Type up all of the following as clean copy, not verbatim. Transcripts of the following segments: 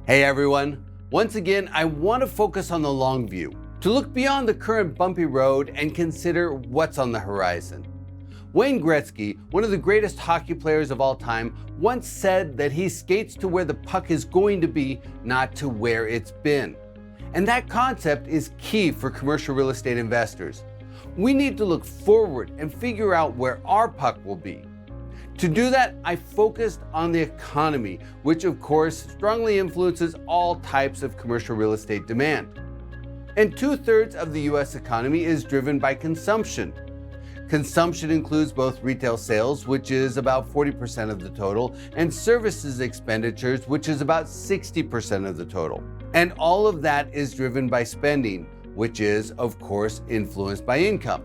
Hey everyone, once again I want to focus on the long view, to look beyond the current bumpy road and consider what's on the horizon. Wayne Gretzky, one of the greatest hockey players of all time, once said that he skates to where the puck is going to be, not to where it's been. And that concept is key for commercial real estate investors. We need to look forward and figure out where our puck will be. To do that, I focused on the economy, which of course strongly influences all types of commercial real estate demand. And 2/3 of the US economy is driven by consumption. Consumption includes both retail sales, which is about 40% of the total, and services expenditures, which is about 60% of the total. And all of that is driven by spending, which is, of course, influenced by income.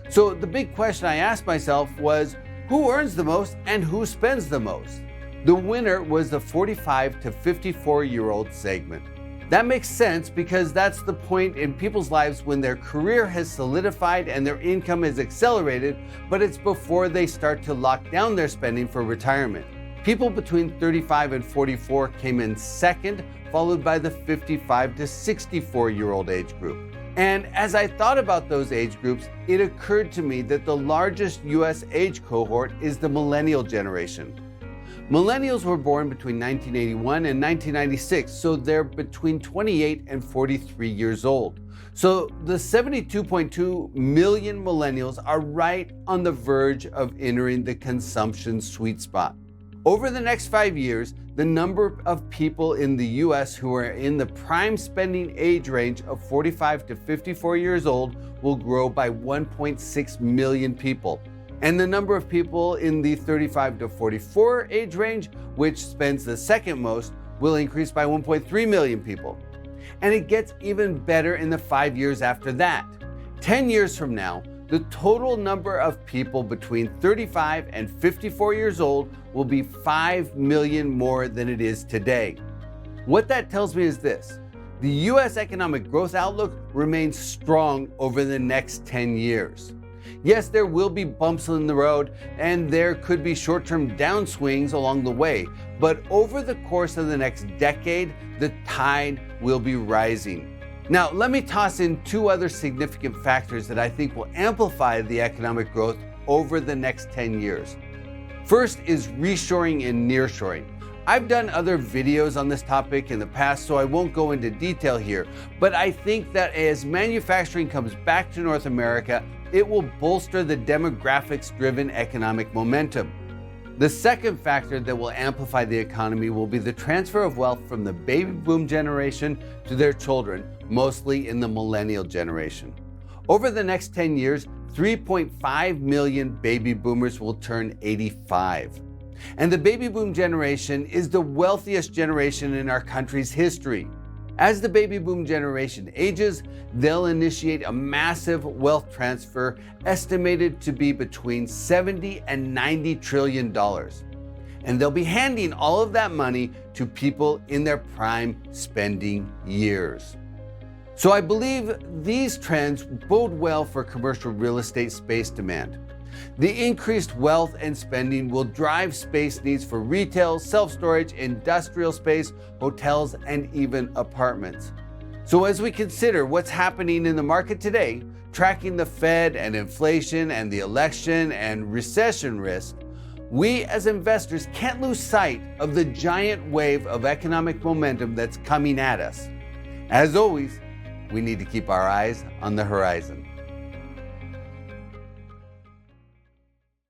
So the big question I asked myself was, who earns the most and who spends the most? The winner was the 45 to 54-year-old segment. That makes sense because that's the point in people's lives when their career has solidified and their income is accelerated, but it's before they start to lock down their spending for retirement. People between 35 and 44 came in second, followed by the 55 to 64-year-old age group. And as I thought about those age groups, it occurred to me that the largest US age cohort is the millennial generation. Millennials were born between 1981 and 1996, so they're between 28 and 43 years old. So the 72.2 million millennials are right on the verge of entering the consumption sweet spot. Over the next 5 years, the number of people in the US who are in the prime spending age range of 45 to 54 years old will grow by 1.6 million people. And the number of people in the 35 to 44 age range, which spends the second most, will increase by 1.3 million people. And it gets even better in the 5 years after that. 10 years from now, the total number of people between 35 and 54 years old will be 5 million more than it is today. What that tells me is this: the US economic growth outlook remains strong over the next 10 years. Yes, there will be bumps in the road and there could be short-term downswings along the way, but over the course of the next decade, the tide will be rising. Now, let me toss in two other significant factors that I think will amplify the economic growth over the next 10 years. First is reshoring and nearshoring. I've done other videos on this topic in the past, so I won't go into detail here, but I think that as manufacturing comes back to North America, it will bolster the demographics-driven economic momentum. The second factor that will amplify the economy will be the transfer of wealth from the baby boom generation to their children, mostly in the millennial generation. Over the next 10 years, 3.5 million baby boomers will turn 85. And the baby boom generation is the wealthiest generation in our country's history. As the baby boom generation ages, they'll initiate a massive wealth transfer estimated to be between $70 and $90 trillion. And they'll be handing all of that money to people in their prime spending years. So I believe these trends bode well for commercial real estate space demand. The increased wealth and spending will drive space needs for retail, self-storage, industrial space, hotels, and even apartments. So as we consider what's happening in the market today, tracking the Fed and inflation and the election and recession risk, we as investors can't lose sight of the giant wave of economic momentum that's coming at us. As always, we need to keep our eyes on the horizon.